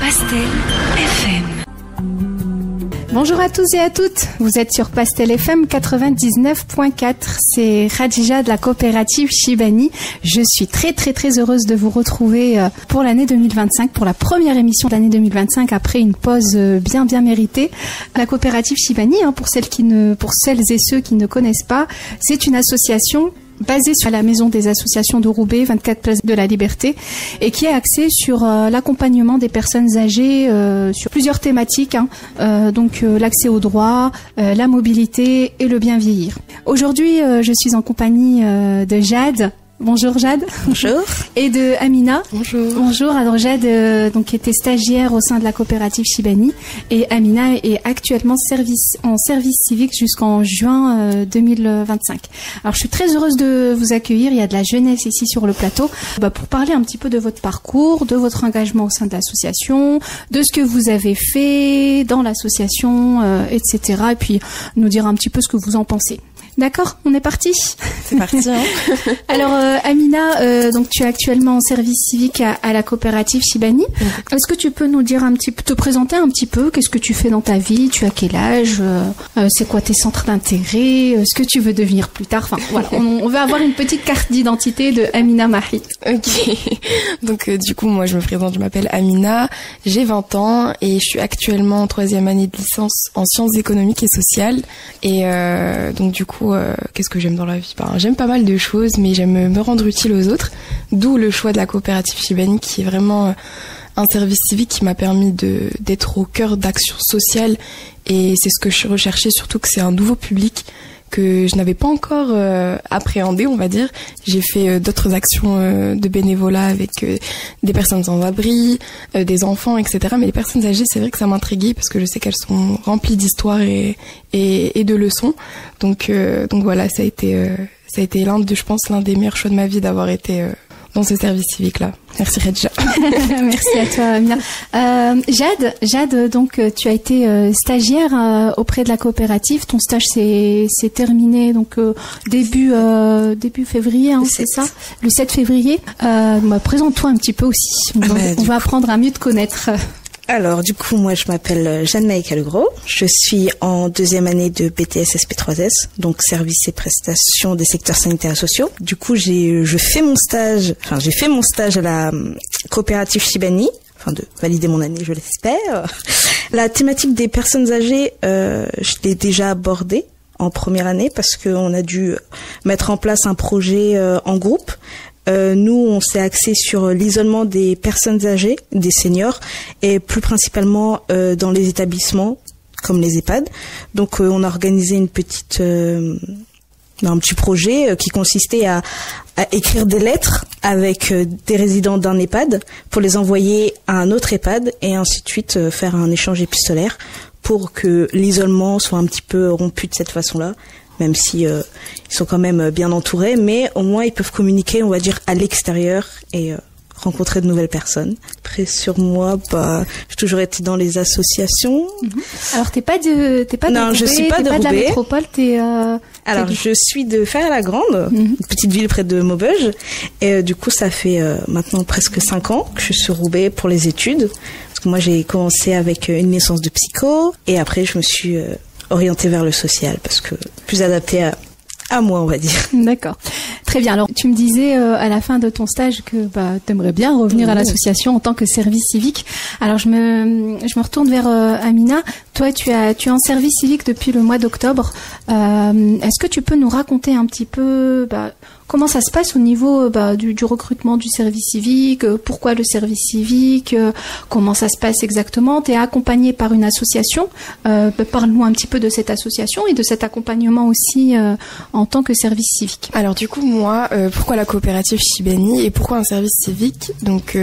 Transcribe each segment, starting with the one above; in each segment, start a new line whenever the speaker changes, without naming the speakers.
Pastel FM.
Bonjour à tous et à toutes, vous êtes sur Pastel FM 99.4, c'est Khadija de la coopérative Shibani. Je suis très heureuse de vous retrouver pour l'année 2025, pour la première émission de l'année 2025 après une pause bien méritée. La coopérative Shibani, pour celles et ceux qui ne connaissent pas, c'est une association basée sur la maison des associations de Roubaix, 24 Place de la Liberté, et qui est axée sur l'accompagnement des personnes âgées sur plusieurs thématiques, donc l'accès aux droits, la mobilité et le bien vieillir. Aujourd'hui, je suis en compagnie de Jade. Bonjour Jade.
Bonjour.
Et de Amina.
Bonjour.
Bonjour. Alors Jade donc était stagiaire au sein de la coopérative Shibani et Amina est actuellement en service civique jusqu'en juin 2025. Alors je suis très heureuse de vous accueillir. Il y a de la jeunesse ici sur le plateau pour parler un petit peu de votre parcours, de votre engagement au sein de l'association, de ce que vous avez fait dans l'association, etc. Et puis nous dire un petit peu ce que vous en pensez. D'accord, on est parti.
C'est parti.
Alors Amina, donc tu es actuellement en service civique à la coopérative Shibani. Est-ce que tu peux nous dire te présenter un petit peu, qu'est-ce que tu fais dans ta vie, tu as quel âge, c'est quoi tes centres d'intérêt, ce que tu veux devenir plus tard. Enfin voilà, on va avoir une petite carte d'identité de Amina Mahi.
Ok. Donc du coup moi je me présente, je m'appelle Amina, j'ai 20 ans et je suis actuellement en 3e année de licence en sciences économiques et sociales. Et donc du coup qu'est-ce que j'aime dans la vie? J'aime pas mal de choses, mais j'aime me rendre utile aux autres, d'où le choix de la coopérative Shibani, qui est vraiment un service civique qui m'a permis d'être au cœur d'actions sociales, et c'est ce que je recherchais, surtout que c'est un nouveau public que je n'avais pas encore appréhendé, on va dire. J'ai fait d'autres actions de bénévolat avec des personnes sans abri, des enfants, etc. Mais les personnes âgées, c'est vrai que ça m'intriguait parce que je sais qu'elles sont remplies d'histoires et de leçons. Donc voilà, ça a été l'un des meilleurs choix de ma vie d'avoir été dans ce service civique-là. Merci Khadija.
Merci à toi Amina. Jade, donc tu as été stagiaire auprès de la coopérative. Ton stage s'est terminé donc début février, c'est ça? Le 7 février. Présente-toi un petit peu aussi. On va apprendre à mieux te connaître.
Alors, du coup, moi, je m'appelle Jeanne-Maïka Legros. Je suis en 2e année de BTS SP3S, donc services et prestations des secteurs sanitaires et sociaux. Du coup, j'ai fait mon stage à la coopérative Shibani, afin de valider mon année, je l'espère. La thématique des personnes âgées, je l'ai déjà abordée en première année parce qu'on a dû mettre en place un projet en groupe. Nous, on s'est axé sur l'isolement des personnes âgées, des seniors, et plus principalement dans les établissements comme les EHPAD. Donc, on a organisé un petit projet qui consistait à écrire des lettres avec des résidents d'un EHPAD pour les envoyer à un autre EHPAD et ainsi de suite faire un échange épistolaire pour que l'isolement soit un petit peu rompu de cette façon-là. Même si ils sont quand même bien entourés, mais au moins ils peuvent communiquer, on va dire, à l'extérieur et rencontrer de nouvelles personnes. Après, sur moi, j'ai toujours été dans les associations.
Alors, t'es pas de
non, je suis pas de
la métropole,
Alors, je suis de Ferré-la-Grande, une petite ville près de Maubeuge, et du coup, ça fait maintenant presque 5 ans que je suis sur Roubaix pour les études. Parce que moi, j'ai commencé avec une licence de psycho, et après, je me suis orientée vers le social parce que plus adapté à moi, on va dire. D'accord.
Très bien. Alors, tu me disais à la fin de ton stage que t'aimerais bien revenir à l'association en tant que service civique. Alors, je me retourne vers Amina. Toi, tu es en service civique depuis le mois d'octobre. Est-ce que tu peux nous raconter un petit peu comment ça se passe au niveau du recrutement du service civique, pourquoi le service civique, comment ça se passe exactement? Tu es accompagné par une association. Parle-nous un petit peu de cette association et de cet accompagnement aussi en tant que service civique.
Alors du coup, moi, pourquoi la coopérative Shibani et pourquoi un service civique? Donc,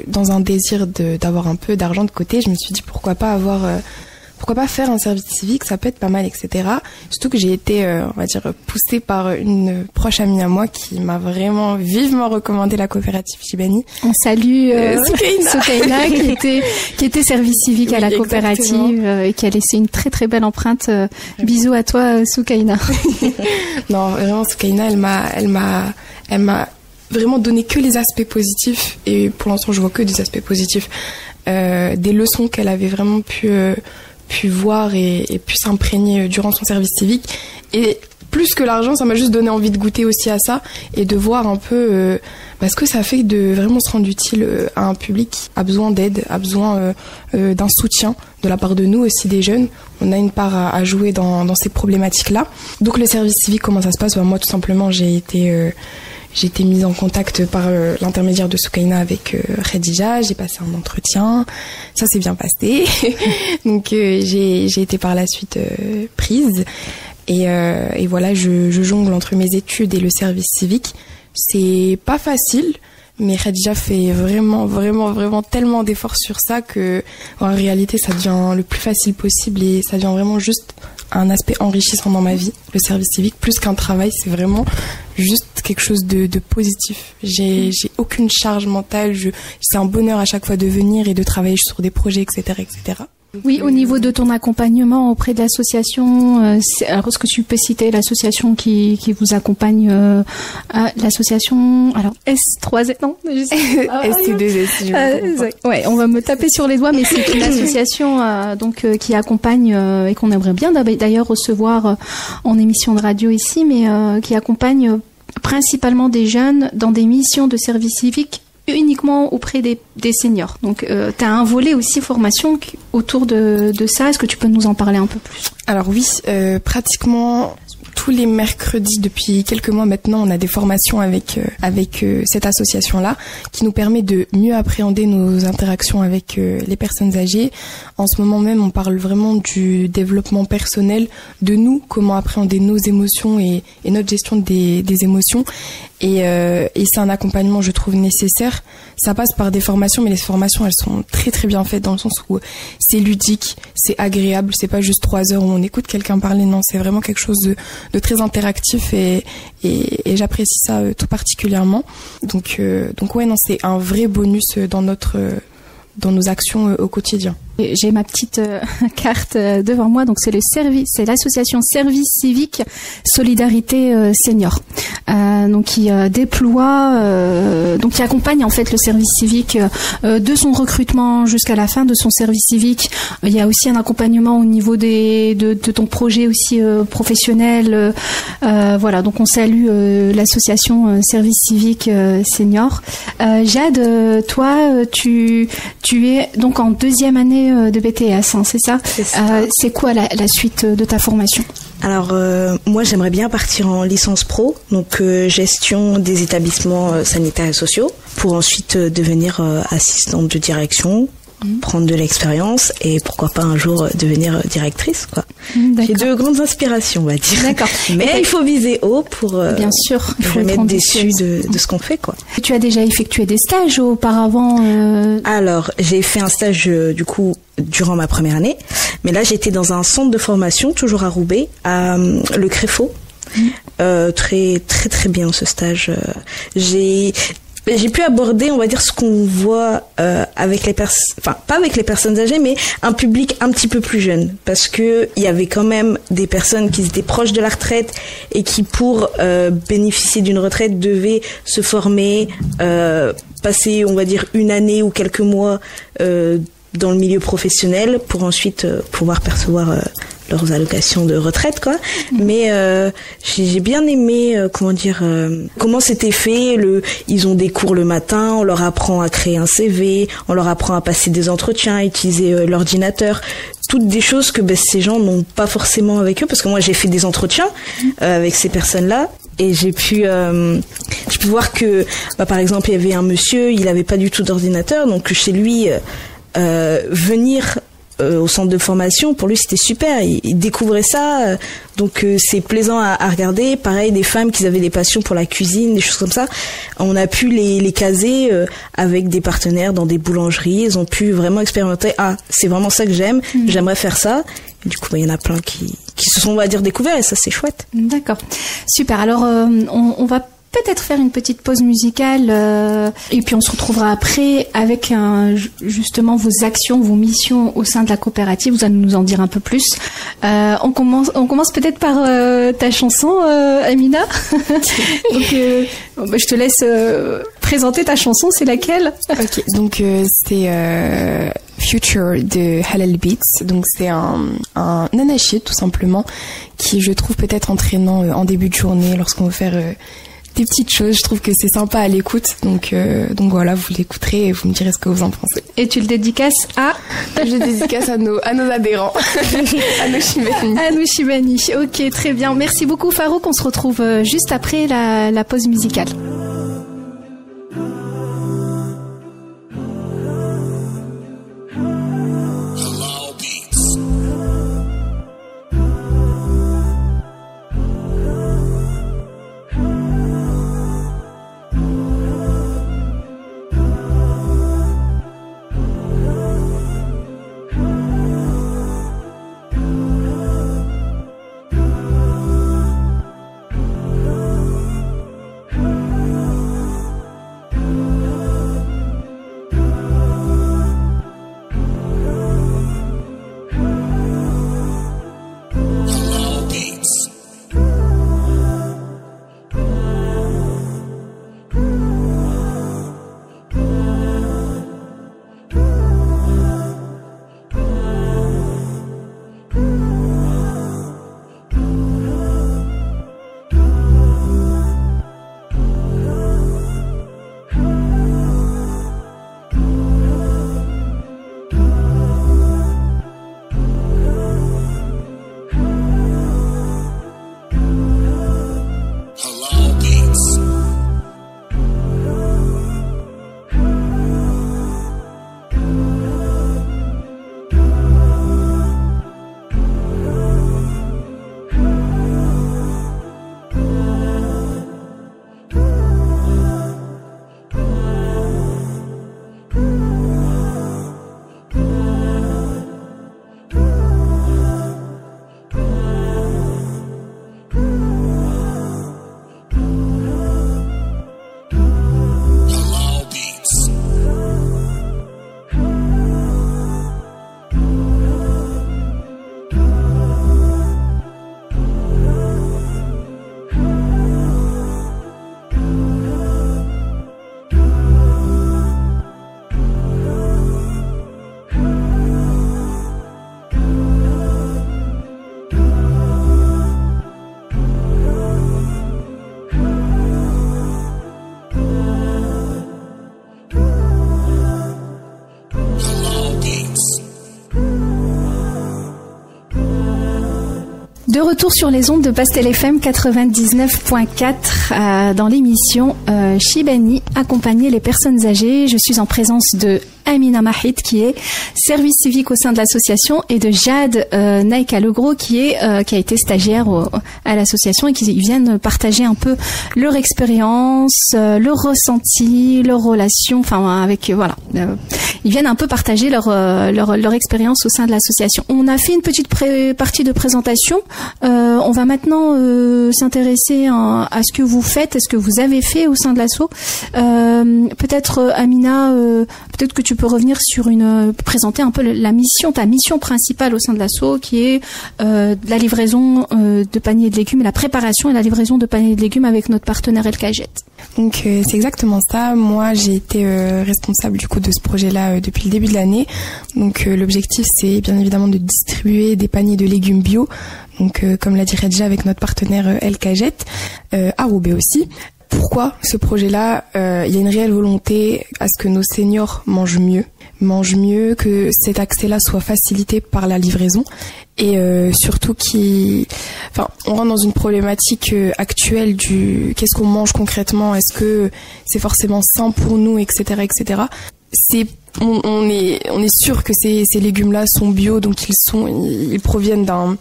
dans un désir d'avoir un peu d'argent de côté, je me suis dit pourquoi pas faire un service civique, ça peut être pas mal, etc. Surtout que j'ai été, on va dire, poussée par une proche amie à moi qui m'a vraiment vivement recommandé la coopérative Shibani.
On salue Soukaina qui était service civique à la coopérative et qui a laissé une très belle empreinte. Bisous à toi, Soukaina.
Non, vraiment, Soukaina, elle m'a vraiment donner que les aspects positifs, et pour l'instant je vois que des aspects positifs, des leçons qu'elle avait vraiment pu voir et pu s'imprégner durant son service civique. Et plus que l'argent, ça m'a juste donné envie de goûter aussi à ça et de voir un peu ce que ça fait de vraiment se rendre utile à un public qui a besoin d'aide, a besoin d'un soutien de la part de nous aussi, des jeunes. On a une part à jouer dans ces problématiques-là. Donc le service civique, comment ça se passe? Moi, tout simplement, j'ai été mise en contact par l'intermédiaire de Soukaina avec Khadija. J'ai passé un entretien, ça s'est bien passé. Donc j'ai été par la suite prise. Et voilà, je jongle entre mes études et le service civique. C'est pas facile, mais Khadija fait vraiment tellement d'efforts sur ça que en réalité ça devient le plus facile possible et ça devient vraiment juste un aspect enrichissant dans ma vie. Le service civique, plus qu'un travail, c'est vraiment juste quelque chose de positif. J'ai aucune charge mentale, c'est un bonheur à chaque fois de venir et de travailler sur des projets, etc., etc.
Oui, au niveau de ton accompagnement auprès de l'association, alors est-ce que tu peux citer l'association qui vous accompagne, l'association, alors S3S, non,
SC2S.
Ouais, on va me taper sur les doigts, mais c'est une association qui accompagne et qu'on aimerait bien d'ailleurs recevoir en émission de radio ici, mais qui accompagne principalement des jeunes dans des missions de service civique uniquement auprès des seniors. Donc, tu as un volet aussi formation autour de ça. Est-ce que tu peux nous en parler un peu plus?
Alors oui, pratiquement tous les mercredis depuis quelques mois maintenant, on a des formations avec cette association-là qui nous permet de mieux appréhender nos interactions avec les personnes âgées. En ce moment même, on parle vraiment du développement personnel, de nous, comment appréhender nos émotions et notre gestion des émotions. Et c'est un accompagnement, je trouve, nécessaire. Ça passe par des formations, mais les formations, elles sont très très bien faites dans le sens où c'est ludique, c'est agréable, c'est pas juste 3 heures où on écoute quelqu'un parler, non, c'est vraiment quelque chose de très interactif et j'apprécie ça tout particulièrement. Donc ouais, non, c'est un vrai bonus dans nos actions au quotidien.
J'ai ma petite carte devant moi, donc c'est l'association Service Civique Solidarité Senior, donc qui déploie, donc qui accompagne en fait le service civique de son recrutement jusqu'à la fin de son service civique. Il y a aussi un accompagnement au niveau de ton projet aussi professionnel. Voilà, donc on salue l'association Service Civique Senior. Jade, toi, tu es donc en 2e année de BTS, hein, c'est ça?
C'est ça.
C'est quoi la suite de ta formation?
Alors moi j'aimerais bien partir en licence pro, donc gestion des établissements sanitaires et sociaux, pour ensuite devenir assistante de direction, prendre de l'expérience et pourquoi pas un jour devenir directrice, quoi. J'ai 2 grandes inspirations, on va dire.
D'accord.
Mais il faut viser haut pour
bien sûr, il faut
jamais être déçu de ce qu'on fait, quoi.
Tu as déjà effectué des stages auparavant?
Alors, j'ai fait un stage du coup durant ma première année, mais là j'étais dans un centre de formation toujours à Roubaix, à le Créfo. Très très très bien ce stage. J'ai pu aborder, on va dire, ce qu'on voit avec les personnes, enfin pas avec les personnes âgées, mais un public un petit peu plus jeune, parce que il y avait quand même des personnes qui étaient proches de la retraite et qui, pour bénéficier d'une retraite, devaient se former, passer, on va dire, 1 année ou quelques mois dans le milieu professionnel pour ensuite pouvoir percevoir leurs allocations de retraite, quoi. Mais j'ai bien aimé comment c'était fait. Ils ont des cours le matin, on leur apprend à créer un CV, on leur apprend à passer des entretiens, à utiliser l'ordinateur, toutes des choses que ces gens n'ont pas forcément avec eux, parce que moi j'ai fait des entretiens avec ces personnes-là. Et j'ai pu voir que par exemple il y avait un monsieur, il avait pas du tout d'ordinateur, donc chez lui venir au centre de formation, pour lui c'était super, il découvrait ça, donc c'est plaisant à regarder. Pareil, des femmes qui avaient des passions pour la cuisine, des choses comme ça, on a pu les caser avec des partenaires dans des boulangeries, ils ont pu vraiment expérimenter, c'est vraiment ça que j'aime, j'aimerais faire ça. Et du coup il y en a plein qui se sont, on va dire, découverts, et ça c'est chouette.
D'accord, super. Alors on va peut-être faire une petite pause musicale et puis on se retrouvera après avec justement vos actions, vos missions au sein de la coopérative. Vous allez nous en dire un peu plus. On commence peut-être par ta chanson, Amina. Donc, je te laisse présenter ta chanson. C'est laquelle?
Ok, donc c'est Future de Halal Beats. Donc c'est un anachid tout simplement qui, je trouve, peut être entraînant en début de journée lorsqu'on veut faire des petites choses. Je trouve que c'est sympa à l'écoute. Donc voilà, vous l'écouterez et vous me direz ce que vous en pensez.
Et tu le dédicaces à?
Je le dédicace à nos adhérents, à nos Shibani.
À nos Shibani. Ok, très bien. Merci beaucoup Farouk. On se retrouve juste après la pause musicale. De retour sur les ondes de Pastel FM 99.4 dans l'émission Shibani, accompagner les personnes âgées. Je suis en présence de Amina Mahid qui est service civique au sein de l'association et de Jade Naïka-Legros qui a été stagiaire à l'association et qui viennent partager un peu leur expérience, leur ressenti, leur relation, enfin avec voilà, ils viennent un peu partager leur expérience au sein de l'association. On a fait une petite partie de présentation. On va maintenant s'intéresser à ce que vous faites, à ce que vous avez fait au sein de l'asso. Peut-être Amina, peut-être que tu peux revenir sur présenter un peu ta mission principale au sein de l'asso, qui est la livraison de paniers de légumes, la préparation et la livraison de paniers de légumes avec notre partenaire El Kajet.
Donc c'est exactement ça. Moi j'ai été responsable du coup de ce projet-là depuis le début de l'année. Donc l'objectif c'est bien évidemment de distribuer des paniers de légumes bio. Donc comme l'a dit Redja avec notre partenaire El Kajet, à Roubaix aussi. Pourquoi ce projet-là? Il y a une réelle volonté à ce que nos seniors mangent mieux, que cet accès-là soit facilité par la livraison et surtout on rentre dans une problématique actuelle du qu'est-ce qu'on mange concrètement, est-ce que c'est forcément sain pour nous, etc., etc. On est sûr que ces légumes-là sont bio, donc ils proviennent d'un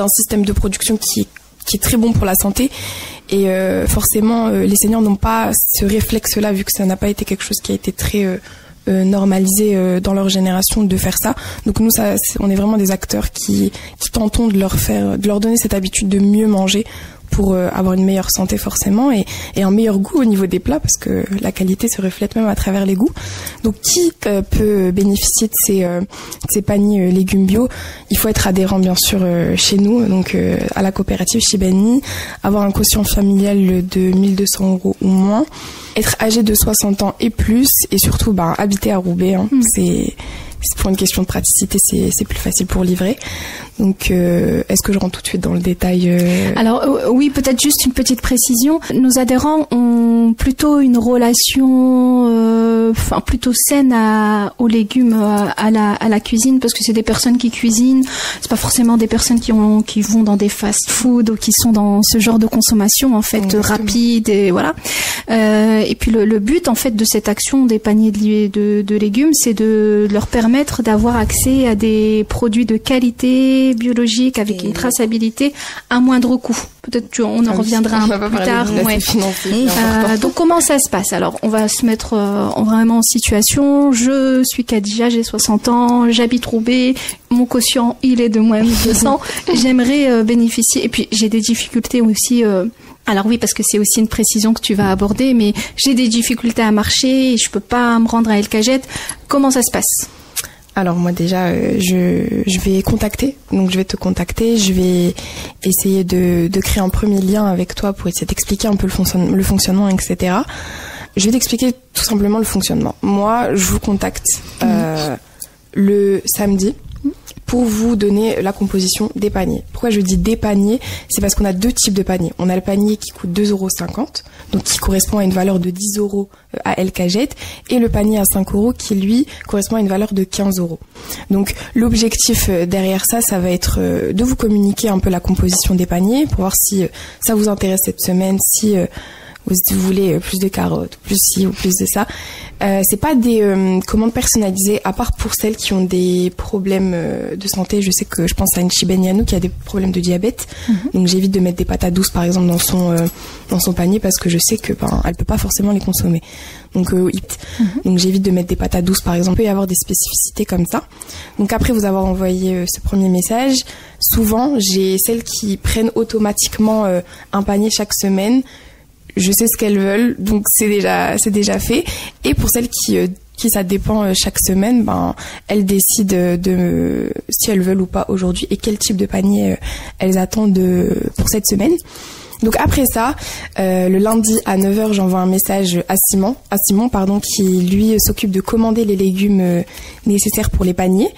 système de production qui est très bon pour la santé. Et forcément, les seniors n'ont pas ce réflexe-là, vu que ça n'a pas été quelque chose qui a été très normalisé dans leur génération de faire ça. Donc nous, on est vraiment des acteurs qui tentons de leur donner cette habitude de mieux manger pour avoir une meilleure santé forcément et un meilleur goût au niveau des plats parce que la qualité se reflète même à travers les goûts. Donc qui peut bénéficier de ces paniers légumes bio? Il faut être adhérent bien sûr chez nous, donc à la coopérative Chibani, avoir un quotient familial de 1 200 € ou moins, être âgé de 60 ans et plus et surtout habiter à Roubaix. C'est pour une question de praticité, c'est plus facile pour livrer. Donc, est-ce que je rentre tout de suite dans le détail
Alors, oui, peut-être juste une petite précision. Nos adhérents ont plutôt une relation, plutôt saine aux légumes, à la cuisine, parce que c'est des personnes qui cuisinent. C'est pas forcément des personnes qui vont dans des fast-food ou qui sont dans ce genre de consommation, en fait, rapide et voilà. Et puis le but, en fait, de cette action des paniers de légumes, c'est de leur permettre d'avoir accès à des produits de qualité biologique avec une traçabilité à moindre coût. Peut-être on en reviendra un peu plus tard. Donc comment ça se passe? Alors on va se mettre vraiment en situation. Je suis Khadija, j'ai 60 ans, j'habite Roubaix, mon quotient il est de moins 1200. J'aimerais bénéficier et puis j'ai des difficultés aussi. Alors oui, parce que c'est aussi une précision que tu vas aborder, mais j'ai des difficultés à marcher et je peux pas me rendre à El Khajet. Comment ça se passe?
Alors moi déjà, je vais contacter, donc je vais te contacter, je vais essayer de créer un premier lien avec toi pour essayer d'expliquer un peu le fonctionnement, etc. Je vais t'expliquer tout simplement le fonctionnement. Moi, je vous contacte le samedi pour vous donner la composition des paniers. Pourquoi je dis des paniers? C'est parce qu'on a deux types de paniers. On a le panier qui coûte 2,50 €, donc qui correspond à une valeur de 10 € à El Khajet, et le panier à 5 € qui, lui, correspond à une valeur de 15 €. Donc, l'objectif derrière ça, ça va être de vous communiquer un peu la composition des paniers pour voir si ça vous intéresse cette semaine, si vous voulez plus de carottes, plus ci ou plus de ça. C'est pas des commandes personnalisées, à part pour celles qui ont des problèmes de santé. Je sais que je pense à une Chibani qui a des problèmes de diabète, donc j'évite de mettre des patates douces par exemple dans son panier parce que je sais que elle peut pas forcément les consommer. Donc donc j'évite de mettre des patates douces par exemple. Il peut y avoir des spécificités comme ça. Donc après vous avoir envoyé ce premier message, souvent j'ai celles qui prennent automatiquement un panier chaque semaine. Je sais ce qu'elles veulent, donc c'est déjà fait. Et pour celles qui ça dépend chaque semaine, elles décident si elles veulent ou pas aujourd'hui et quel type de panier elles attendent pour cette semaine. Donc après ça, le lundi à 9 h, j'envoie un message à Simon, qui lui s'occupe de commander les légumes nécessaires pour les paniers.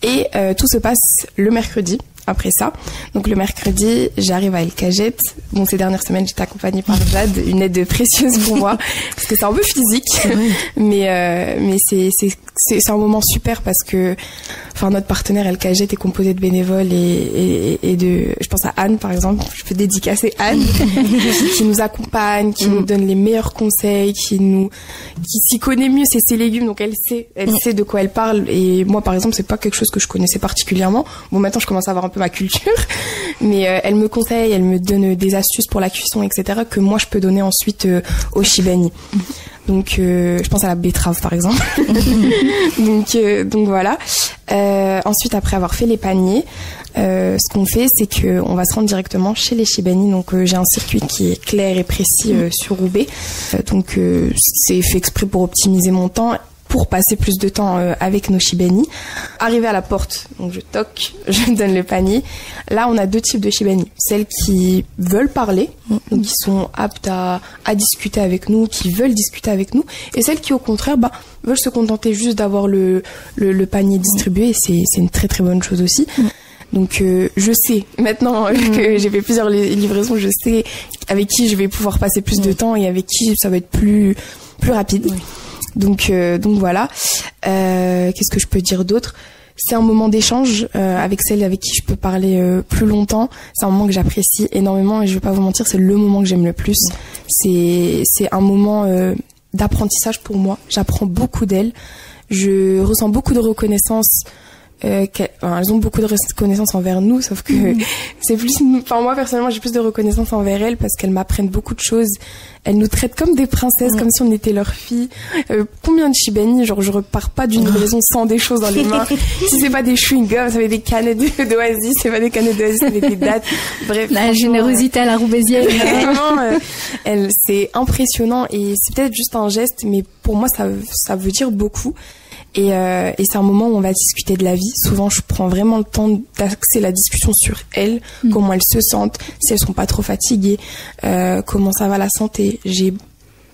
Et tout se passe le mercredi. Après ça, donc le mercredi, j'arrive à El Khajet. Bon, ces dernières semaines, j'étais accompagnée par Jade, une aide précieuse pour moi, parce que c'est un peu physique, mais c'est un moment super parce que, notre partenaire El Khajet est composé de bénévoles et je pense à Anne par exemple. Je peux dédicacer Anne, qui nous accompagne, qui nous donne les meilleurs conseils, qui s'y connaît mieux, c'est ses légumes, donc elle sait de quoi elle parle. Et moi, par exemple, c'est pas quelque chose que je connaissais particulièrement. Bon, maintenant, je commence à avoir un peu ma culture, mais elle me conseille, elle me donne des astuces pour la cuisson, etc., que moi je peux donner ensuite au Chibani. Donc je pense à la betterave par exemple. donc voilà. Ensuite, après avoir fait les paniers, ce qu'on fait, c'est que on va se rendre directement chez les Chibani. Donc j'ai un circuit qui est clair et précis sur Roubaix. Donc c'est fait exprès pour optimiser mon temps, pour passer plus de temps avec nos Chibani. Arrivé à la porte, donc je toque, je donne le panier. Là, on a deux types de Chibani. Celles qui veulent parler, donc qui sont aptes à discuter avec nous, qui veulent discuter avec nous, et celles qui, au contraire, veulent se contenter juste d'avoir le panier distribué. C'est une très très bonne chose aussi. Donc je sais maintenant que j'ai fait plusieurs livraisons, je sais avec qui je vais pouvoir passer plus de temps et avec qui ça va être plus rapide. Donc voilà. Qu'est-ce que je peux dire d'autre? C'est un moment d'échange avec celle avec qui je peux parler plus longtemps. C'est un moment que j'apprécie énormément et je vais pas vous mentir, c'est le moment que j'aime le plus. C'est un moment d'apprentissage pour moi. J'apprends beaucoup d'elle. Je ressens beaucoup de reconnaissance elles ont beaucoup de reconnaissance envers nous, sauf que c'est plus, enfin moi personnellement j'ai plus de reconnaissance envers elles parce qu'elles m'apprennent beaucoup de choses. Elles nous traitent comme des princesses, comme si on était leurs filles. Combien de Chibani, genre je repars pas d'une livraison sans des choses dans les mains. Si c'est pas des chewing-gums, ça va être des canettes d'Oasis, c'est pas des canettes d'Oasis, ça va être des dates. Bref.
La générosité à la roubaisienne.
Vraiment, c'est impressionnant et c'est peut-être juste un geste, mais pour moi ça veut dire beaucoup. Et c'est un moment où on va discuter de la vie. Souvent, je prends vraiment le temps d'axer la discussion sur elles, comment elles se sentent, si elles sont pas trop fatiguées, comment ça va la santé. J'ai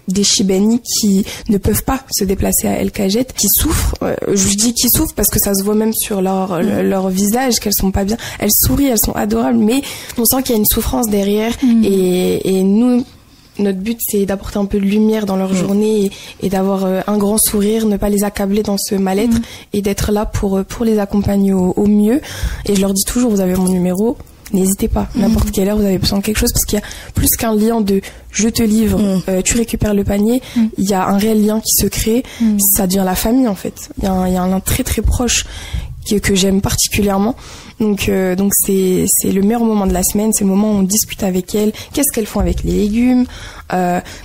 des Chibani qui ne peuvent pas se déplacer à El Kajet, qui souffrent. Je dis qu'ils souffrent parce que ça se voit même sur leur visage qu'elles sont pas bien. Elles sourient, elles sont adorables, mais on sent qu'il y a une souffrance derrière. Et nous, notre but, c'est d'apporter un peu de lumière dans leur journée et d'avoir un grand sourire, ne pas les accabler dans ce mal-être et d'être là pour les accompagner au mieux. Et je leur dis toujours, vous avez mon numéro, n'hésitez pas, n'importe quelle heure vous avez besoin de quelque chose, parce qu'il y a plus qu'un lien de je te livre, tu récupères le panier, il y a un réel lien qui se crée, ça devient la famille en fait. Il y a un lien très très proche que j'aime particulièrement. Donc c'est le meilleur moment de la semaine, c'est le moment où on discute avec elles, qu'est-ce qu'elles font avec les légumes,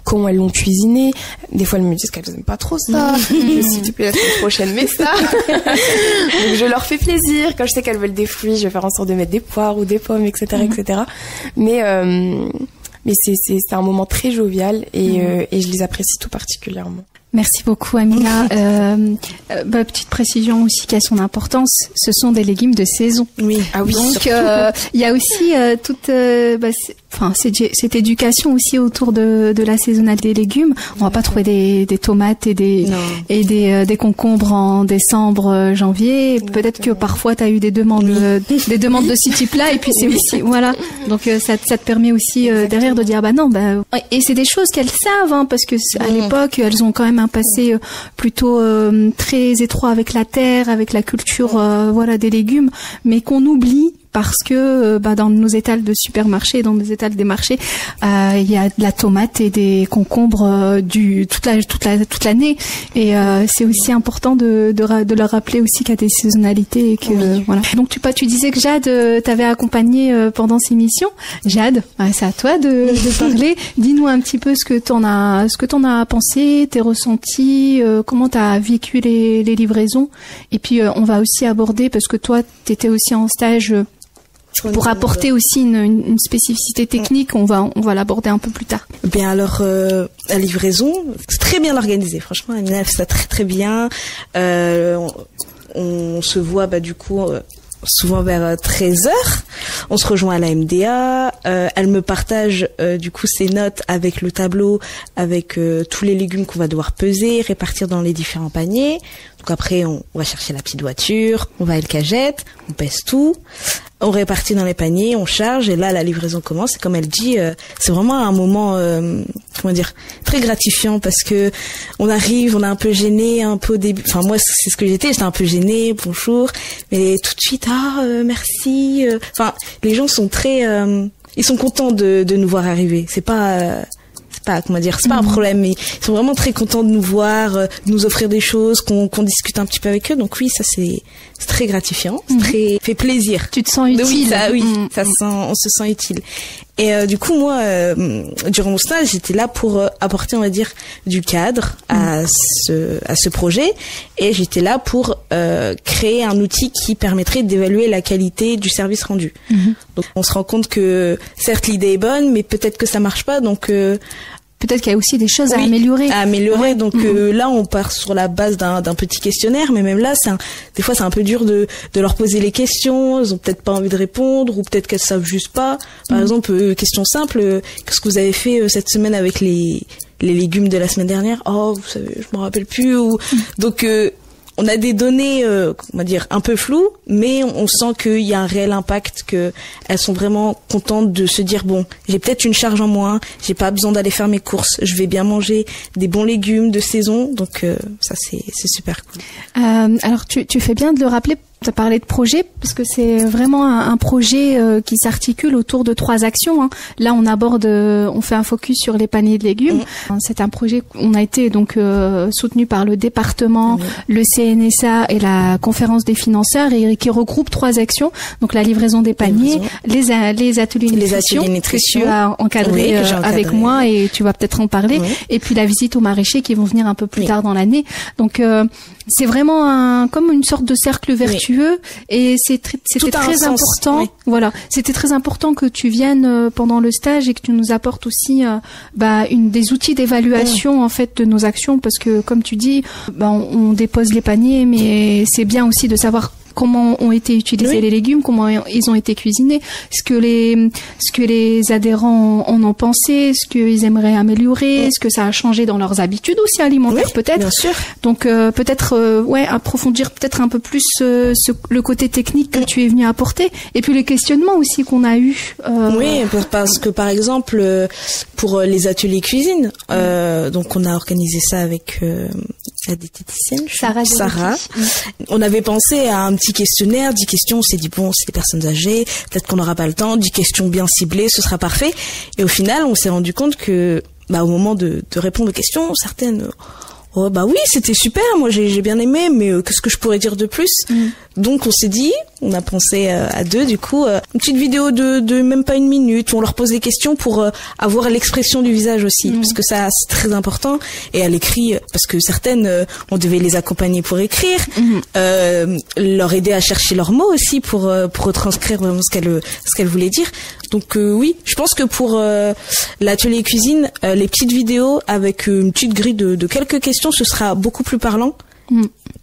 comment elles l'ont cuisiné. Des fois elles me disent qu'elles n'aiment pas trop ça. Je suis tu peux la semaine prochaine mais ça. Donc je leur fais plaisir. Quand je sais qu'elles veulent des fruits, je vais faire en sorte de mettre des poires ou des pommes, etc. etc. Mais c'est un moment très jovial et je les apprécie tout particulièrement.
Merci beaucoup Amina. Petite précision aussi qui a son importance, ce sont des légumes de saison.
Oui.
Ah oui.
Donc il y a aussi toute cette éducation aussi autour de la saisonnalité des légumes. On va pas trouver des tomates et des concombres en décembre, janvier. Peut-être que parfois tu as eu des demandes de ce type-là et puis c'est aussi voilà. Donc ça te permet aussi derrière de dire et c'est des choses qu'elles savent parce que à l'époque elles ont quand même un passé plutôt très étroit avec la terre, avec la culture des légumes, mais qu'on oublie parce que dans nos étals de supermarché, dans nos étals des marchés, il y a de la tomate et des concombres toute l'année et c'est aussi important de leur rappeler aussi qu'il y a des saisonnalités et que voilà. Donc tu disais que Jade t'avait accompagné pendant ces missions. Jade, c'est à toi de parler. Dis-nous un petit peu ce que t'en as pensé, tes ressentis, comment t'as vécu les livraisons et puis on va aussi aborder parce que toi t'étais aussi en stage pour apporter aussi une spécificité technique, on va l'aborder un peu plus tard.
Bien alors, la livraison, c'est très bien organisé. Franchement, Amina fait ça très très bien. On se voit du coup souvent vers 13h. On se rejoint à la MDA. Elle me partage du coup ses notes avec le tableau, avec tous les légumes qu'on va devoir peser, répartir dans les différents paniers. Donc après, on va chercher la petite voiture, on va à El Kajet, on pèse tout, on répartit dans les paniers, on charge et là la livraison commence. Et comme elle dit, c'est vraiment un moment, très gratifiant parce que on arrive, on est un peu gêné, un peu au début. Enfin moi c'est ce que j'étais un peu gênée, bonjour, mais tout de suite merci. Enfin les gens sont très, ils sont contents de nous voir arriver. C'est pas un problème, mais ils sont vraiment très contents de nous voir, de nous offrir des choses, qu'on discute un petit peu avec eux. Donc oui, ça c'est très gratifiant, c'est fait plaisir.
Tu te sens utile.
On se sent utile. Et du coup moi, durant mon stage, j'étais là pour apporter, on va dire, du cadre à ce projet, et j'étais là pour créer un outil qui permettrait d'évaluer la qualité du service rendu. Donc on se rend compte que certes l'idée est bonne, mais peut-être que ça marche pas, donc
peut-être qu'il y a aussi des choses à améliorer.
Ouais. Donc là, on part sur la base d'un petit questionnaire, mais même là, des fois, c'est un peu dur de leur poser les questions. Elles ont peut-être pas envie de répondre, ou peut-être qu'elles savent juste pas. Par exemple, question simple, qu'est-ce que vous avez fait cette semaine avec les légumes de la semaine dernière? Oh, vous savez, je me rappelle plus. Donc on a des données, on va dire, un peu floues, mais on sent qu'il y a un réel impact, que elles sont vraiment contentes de se dire, bon, j'ai peut-être une charge en moins, j'ai pas besoin d'aller faire mes courses, je vais bien manger des bons légumes de saison, donc ça c'est super cool.
Alors tu fais bien de le rappeler, Tu as parlé de projet parce que c'est vraiment un projet qui s'articule autour de 3 actions. Là, on fait un focus sur les paniers de légumes. C'est un projet, on a été donc soutenu par le département, le CNSA et la conférence des financeurs et qui regroupe 3 actions. Donc la livraison des paniers, les ateliers nutrition que tu as encadré avec moi et tu vas peut-être en parler. Et puis la visite aux maraîchers qui vont venir un peu plus tard dans l'année. Donc c'est vraiment comme une sorte de cercle vertueux et c'était très important. Voilà, c'était très important que tu viennes pendant le stage et que tu nous apportes aussi des outils d'évaluation en fait de nos actions parce que comme tu dis, on dépose les paniers, mais c'est bien aussi de savoir comment ont été utilisés les légumes, comment ils ont été cuisinés, ce que les adhérents en ont pensé, ce qu'ils aimeraient améliorer, ce que ça a changé dans leurs habitudes aussi alimentaires peut-être. Bien sûr. Donc peut-être approfondir peut-être un peu plus le côté technique que tu es venu apporter et puis les questionnements aussi qu'on a eu.
Oui, parce que par exemple pour les ateliers cuisine, donc on a organisé ça avec la diététicienne Sarah. On avait pensé à un petit questionnaire, 10 questions, on s'est dit bon, c'est des personnes âgées, peut-être qu'on n'aura pas le temps, 10 questions bien ciblées, ce sera parfait. Et au final, on s'est rendu compte que au moment de répondre aux questions, certaines oui, c'était super, moi j'ai bien aimé, mais qu'est-ce que je pourrais dire de plus? Donc on s'est dit, on a pensé à 2 du coup, une petite vidéo de même pas 1 minute où on leur pose des questions pour avoir l'expression du visage aussi, parce que ça c'est très important, et à l'écrit, parce que certaines, on devait les accompagner pour écrire, leur aider à chercher leurs mots aussi pour retranscrire vraiment ce qu'elle voulait dire. Donc oui, je pense que pour l'atelier cuisine, les petites vidéos avec une petite grille de quelques questions, ce sera beaucoup plus parlant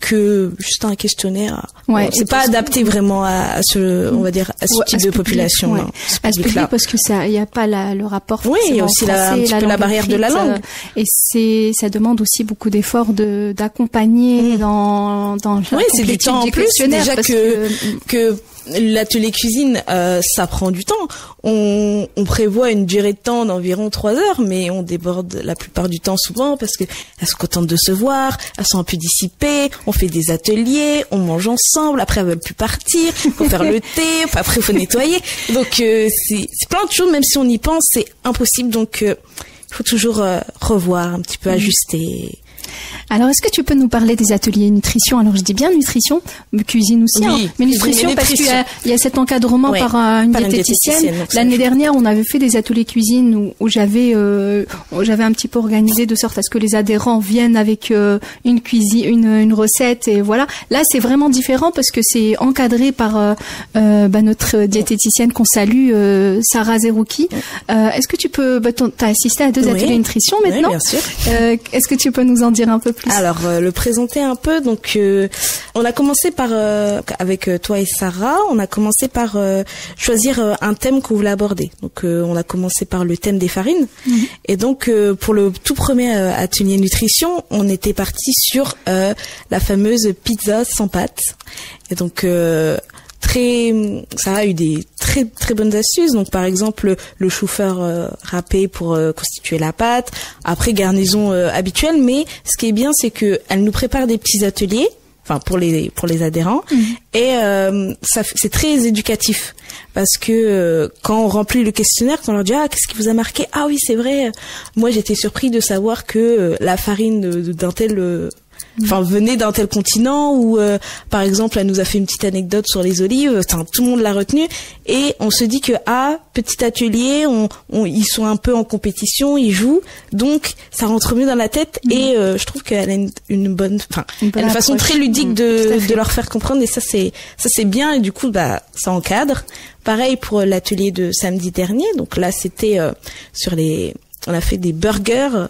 que juste un questionnaire. C'est pas adapté vraiment à ce, on va dire, à ce type de population.
À ce public parce que il y a pas le rapport.
Oui, il y a aussi un petit peu la barrière de la langue.
Et ça demande aussi beaucoup d'efforts d'accompagner dans
oui, c'est du temps en plus déjà que l'atelier cuisine, ça prend du temps. On prévoit une durée de temps d'environ 3 heures, mais on déborde la plupart du temps souvent parce que elles sont contentes de se voir, elles sont un peu dissipées, on fait des ateliers, on mange ensemble, après elles veulent plus partir, faut faire le thé, après faut nettoyer. Donc c'est plein de choses, même si on y pense, c'est impossible. Donc il faut toujours revoir, un petit peu ajuster.
Alors, est-ce que tu peux nous parler des ateliers nutrition? Alors, je dis bien nutrition, cuisine aussi, mais nutrition parce qu'il y a cet encadrement par une diététicienne. L'année dernière, on avait fait des ateliers cuisine où j'avais un petit peu organisé de sorte à ce que les adhérents viennent avec une cuisine, une recette et voilà. Là, c'est vraiment différent parce que c'est encadré par notre diététicienne qu'on salue, Sarah Zerouki. Est-ce que tu peux, t'as assisté à 2 ateliers nutrition maintenant?
Oui, bien sûr.
Est-ce que tu peux nous en dire un peu plus?
Alors, le présenter un peu. Donc, on a commencé par, avec toi et Sarah, on a commencé par choisir un thème qu'on voulait aborder. Donc, on a commencé par le thème des farines. Et donc, pour le tout premier atelier nutrition, on était parti sur la fameuse pizza sans pâte. Et donc, ça a eu des très très bonnes astuces. Donc par exemple le chou-fleur râpé pour constituer la pâte. Après garnison habituelle, mais ce qui est bien c'est que elle nous prépare des petits ateliers, enfin pour les adhérents et c'est très éducatif parce que quand on remplit le questionnaire, quand on leur dit qu'est-ce qui vous a marqué, oui c'est vrai, moi j'étais surpris de savoir que la farine d'un tel venait d'un tel continent ou par exemple elle nous a fait une petite anecdote sur les olives, tout le monde l'a retenu et on se dit que petit atelier, ils sont un peu en compétition, ils jouent, donc ça rentre mieux dans la tête et je trouve qu'elle a une bonne façon très ludique de leur faire comprendre et ça c'est bien et du coup ça encadre. Pareil pour l'atelier de samedi dernier, donc là c'était on a fait des burgers.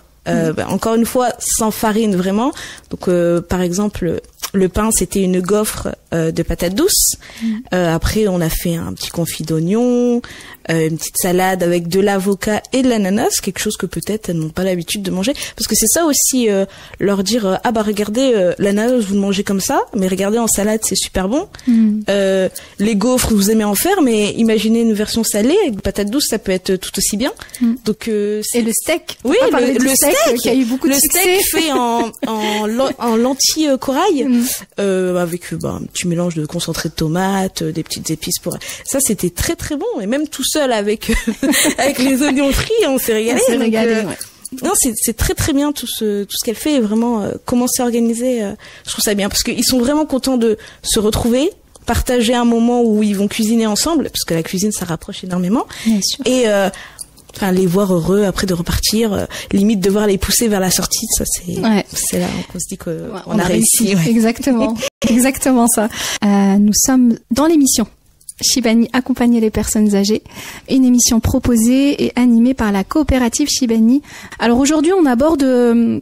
Encore une fois sans farine vraiment, donc par exemple le pain c'était une gaufre de patates douces, après on a fait un petit confit d'oignon, une petite salade avec de l'avocat et de l'ananas, quelque chose que peut-être elles n'ont pas l'habitude de manger, parce que c'est ça aussi, leur dire regardez l'ananas vous le mangez comme ça, mais regardez en salade c'est super bon, les gaufres vous aimez en faire, mais imaginez une version salée avec des patates douces, ça peut être tout aussi bien. Donc
et le steak,
le steak
qui a eu beaucoup de
succès. Steak fait en lentilles corail avec un tu mélanges de concentré de tomates, des petites épices pour... Ça, c'était très très bon. Et même tout seul avec avec les oignons frits, on s'est régalé.
On s'est régalé, ouais.
Non, c'est très très bien tout ce qu'elle fait, et vraiment comment c'est organisé. Je trouve ça bien parce qu'ils sont vraiment contents de se retrouver, partager un moment où ils vont cuisiner ensemble, parce que la cuisine ça rapproche énormément.
Bien sûr.
Et les voir heureux après de repartir, limite devoir les pousser vers la sortie, ça c'est là qu'on se dit qu'on a réussi. Ouais.
Exactement, exactement ça. Nous sommes dans l'émission Shibani accompagner les personnes âgées, une émission proposée et animée par la coopérative Shibani. Alors aujourd'hui, on aborde un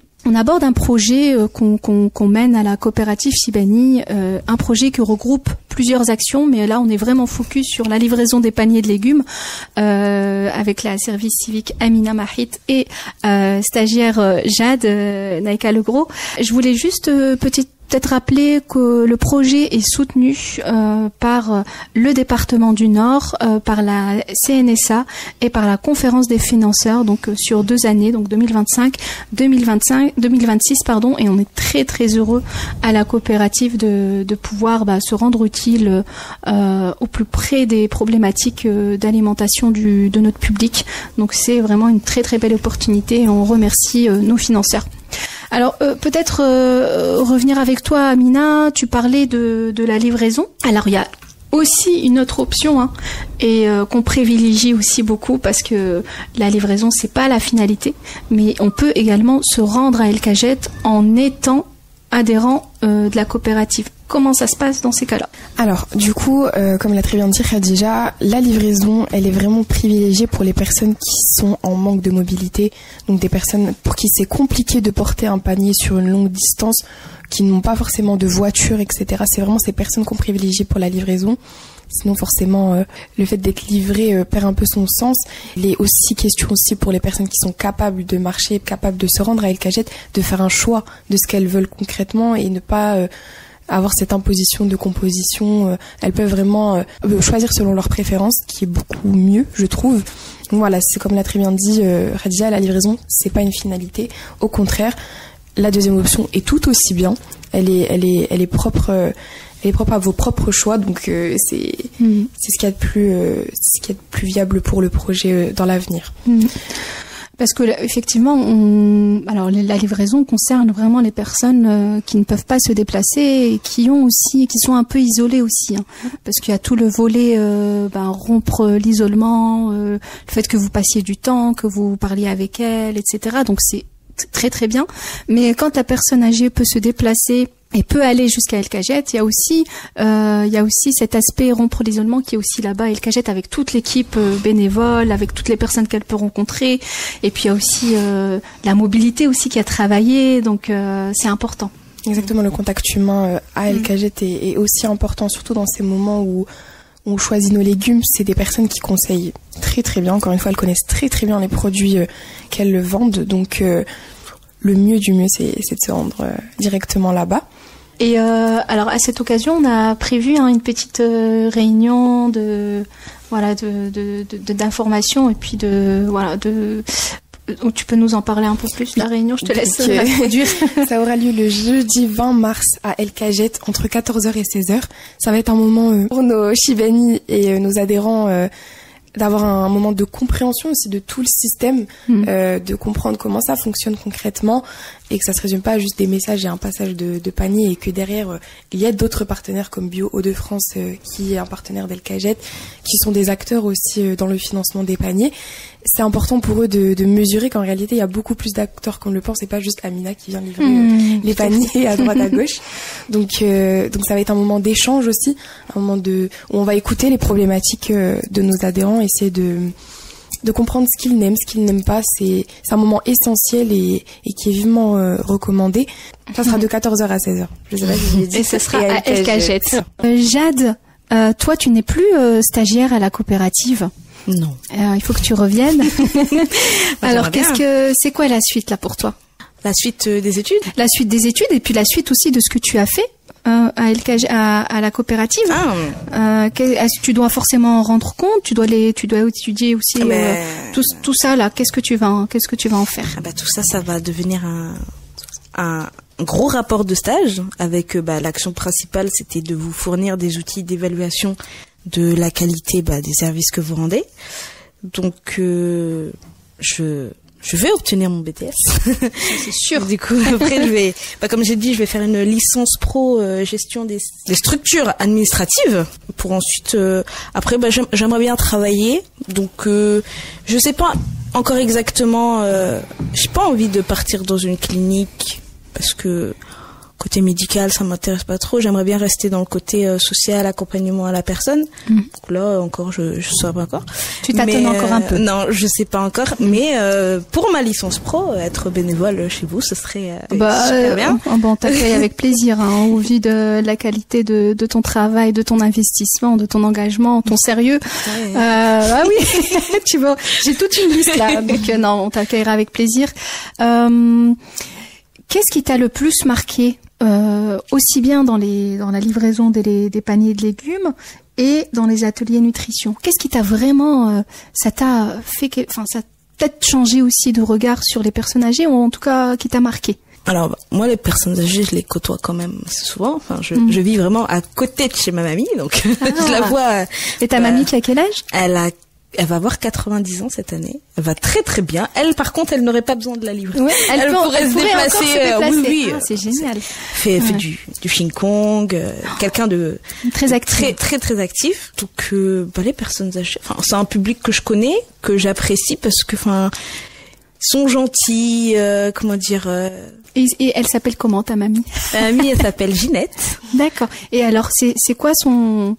projet qu'on mène à la coopérative Shibani, un projet qui regroupe plusieurs actions, mais là on est vraiment focus sur la livraison des paniers de légumes avec la service civique Amina Mahit et stagiaire Jade Naïka Legros. Je voulais juste peut-être rappeler que le projet est soutenu par le département du Nord, par la CNSA et par la conférence des financeurs, donc sur 2 années, donc 2026 pardon, et on est très très heureux à la coopérative de pouvoir se rendre utile au plus près des problématiques d'alimentation de notre public. Donc c'est vraiment une très très belle opportunité et on remercie nos financeurs. Alors peut-être revenir avec toi, Amina, tu parlais de la livraison. Alors il y a aussi une autre option et qu'on privilégie aussi beaucoup parce que la livraison c'est pas la finalité, mais on peut également se rendre à El Kajet en étant adhérent de la coopérative. Comment ça se passe dans ces cas-là?
Alors, du coup, comme l'a très bien dit Khadija, la livraison, elle est vraiment privilégiée pour les personnes qui sont en manque de mobilité, donc des personnes pour qui c'est compliqué de porter un panier sur une longue distance, qui n'ont pas forcément de voiture, etc. C'est vraiment ces personnes qu'on privilégie pour la livraison. Sinon, forcément, le fait d'être livré perd un peu son sens. Il est aussi question aussi pour les personnes qui sont capables de marcher, capables de se rendre à El Kajet, de faire un choix de ce qu'elles veulent concrètement et ne pas avoir cette imposition de composition. Elles peuvent vraiment choisir selon leurs préférences, qui est beaucoup mieux, je trouve. Donc voilà, c'est comme l'a très bien dit Khadija, la livraison, c'est pas une finalité. Au contraire, la deuxième option est tout aussi bien. Elle est propre à vos propres choix, donc c'est ce qu'il y a de plus viable pour le projet dans l'avenir.
Parce que effectivement, alors la livraison concerne vraiment les personnes qui ne peuvent pas se déplacer et qui sont un peu isolées aussi, parce qu'il y a tout le volet rompre l'isolement, le fait que vous passiez du temps, que vous parliez avec elle, etc. Donc c'est très très bien. Mais quand la personne âgée peut se déplacer et peut aller jusqu'à El Kajet, il y a aussi cet aspect rompre l'isolement qui est aussi là-bas à El Kajet, avec toute l'équipe bénévole, avec toutes les personnes qu'elle peut rencontrer, et puis il y a aussi la mobilité aussi qui a travaillé, donc c'est important.
Exactement, le contact humain à El Kajet est aussi important, surtout dans ces moments où on choisit nos légumes. C'est des personnes qui conseillent très très bien, encore une fois elles connaissent très très bien les produits qu'elles vendent, donc le mieux du mieux c'est de se rendre directement là-bas.
Et alors à cette occasion, on a prévu une petite réunion d'information et puis tu peux nous en parler un peu plus, la réunion, je te laisse introduire.
Ça aura lieu le jeudi 20 mars à El Kajet entre 14h et 16h. Ça va être un moment pour nos Shibani et nos adhérents d'avoir un moment de compréhension aussi de tout le système, de comprendre comment ça fonctionne concrètement et que ça se résume pas à juste des messages et un passage de panier, et que derrière il y a d'autres partenaires comme Bio Hauts-de-France qui est un partenaire d'El Kajet, qui sont des acteurs aussi dans le financement des paniers. C'est important pour eux de mesurer qu'en réalité il y a beaucoup plus d'acteurs qu'on le pense, et pas juste Amina qui vient livrer les paniers à droite à gauche. Donc ça va être un moment d'échange aussi, un moment où on va écouter les problématiques de nos adhérents, essayer de comprendre ce qu'ils n'aiment, ce qu'ils n'aiment pas. C'est un moment essentiel et qui est vivement recommandé. Ça sera de 14h à 16h. Je sais pas si je l'ai dit.
Et ce sera à El Kajet. Jade, toi tu n'es plus stagiaire à la coopérative.
Non.
Il faut que tu reviennes. Alors c'est quoi la suite là pour toi?
La suite des études? La
suite des études, et puis la suite aussi de ce que tu as fait à la coopérative. Tu dois forcément en rendre compte, tu dois étudier aussi tout ça là. Qu'est-ce que tu vas en faire?
Tout ça va devenir gros rapport de stage avec l'action principale, c'était de vous fournir des outils d'évaluation de la qualité des services que vous rendez. Donc je vais obtenir mon BTS.
C'est sûr.
Du coup, après, je vais, comme j'ai dit, je vais faire une licence pro gestion des structures administratives pour ensuite, après, j'aimerais bien travailler. Donc, je sais pas encore exactement, j'ai pas envie de partir dans une clinique parce que côté médical, ça m'intéresse pas trop. J'aimerais bien rester dans le côté social, accompagnement à la personne. Donc là, encore, je sais pas encore.
Tu tâtonnes encore un peu.
Non, je sais pas encore. Mais pour ma licence pro, être bénévole chez vous, ce serait super bien.
On t'accueille avec plaisir, hein, au vu de la qualité de ton travail, de ton investissement, de ton engagement, ton sérieux.
Ouais.
Ah oui, tu vois, j'ai toute une liste là. Donc non, on t'accueillera avec plaisir. Qu'est-ce qui t'a le plus marqué, aussi bien dans la livraison des paniers de légumes et dans les ateliers nutrition? Qu'est-ce qui t'a vraiment, ça t'a peut-être changé aussi de regard sur les personnes âgées, ou en tout cas qui t'a marqué?
Alors, moi, les personnes âgées, je les côtoie quand même assez souvent. Enfin, je vis vraiment à côté de chez ma mamie, donc je la vois.
Et ta mamie qui a quel âge?
Elle va avoir 90 ans cette année. Elle va très très bien. Elle, par contre, elle n'aurait pas besoin de la livrer.
Ouais, elle pourrait
se déplacer.
Oui. Ah, c'est génial.
Fait du Qigong, quelqu'un de
très actif.
Très actif. Donc, les personnes âgées, c'est un public que je connais, que j'apprécie parce que, sont gentils,
Et elle s'appelle comment, ta mamie?
Ta mamie, elle s'appelle Ginette.
D'accord. Et alors, c'est quoi son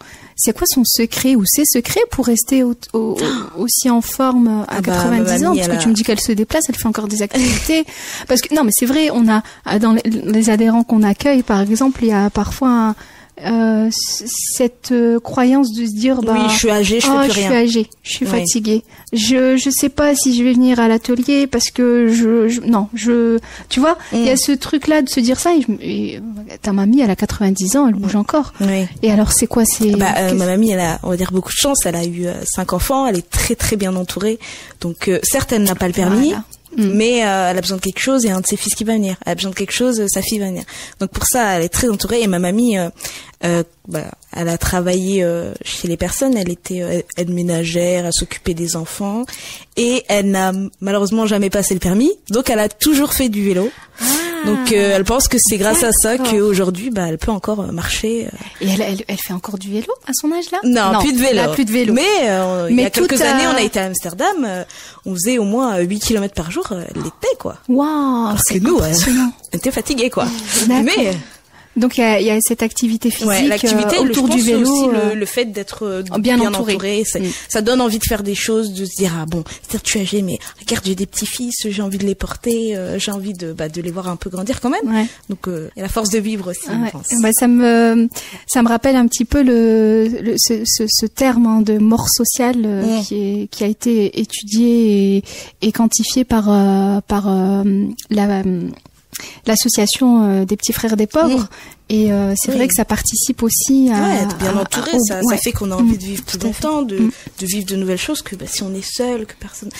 secret ou ses secrets pour rester aussi en forme à 90 ans? Parce que tu me dis qu'elle se déplace, elle fait encore des activités. Parce que, non, mais c'est vrai, on a, dans les adhérents qu'on accueille, par exemple, il y a parfois cette croyance de se dire
oui, je suis âgée, je fais plus rien.
Je suis âgée, je suis fatiguée. Je sais pas si je vais venir à l'atelier parce que tu vois, il y a ce truc là de se dire ça et ta mamie elle a 90 ans, elle bouge encore.
Oui.
Et alors c'est quoi
ma mamie elle a, on va dire, beaucoup de chance, elle a eu 5 enfants, elle est très très bien entourée. Donc certes elle n'a pas le permis. Voilà. Mais elle a besoin de quelque chose et un de ses fils qui va venir. Elle a besoin de quelque chose, sa fille va venir. Donc pour ça, elle est très entourée. Et ma mamie, elle a travaillé chez les personnes. Elle était aide ménagère, elle s'occupait des enfants. Et elle n'a malheureusement jamais passé le permis. Donc elle a toujours fait du vélo. Donc elle pense que c'est grâce à ça qu'aujourd'hui elle peut encore marcher.
Et elle fait encore du vélo à son âge là?
Non, plus de vélo.
Plus de vélo.
Mais il y a quelques années, on a été à Amsterdam, on faisait au moins 8 km par jour l'été quoi.
Waouh.
Parce que nous on était fatigués quoi. Mais
donc il y a cette activité physique
l'activité,
autour du vélo,
aussi le fait d'être bien entouré, ça donne envie de faire des choses, de se dire c'est-à-dire tu es âgé mais regarde j'ai des petits-fils, j'ai envie de les porter, j'ai envie de les voir un peu grandir quand même. Ouais. Donc il y a la force de vivre aussi, je pense.
Ça me rappelle un petit peu ce terme de mort sociale qui a été étudié et quantifié par l'association des petits frères des pauvres. Et c'est vrai que ça participe aussi à
être bien entouré. Ça fait qu'on a envie de vivre plus longtemps, de vivre de nouvelles choses, que si on est seul, que personne,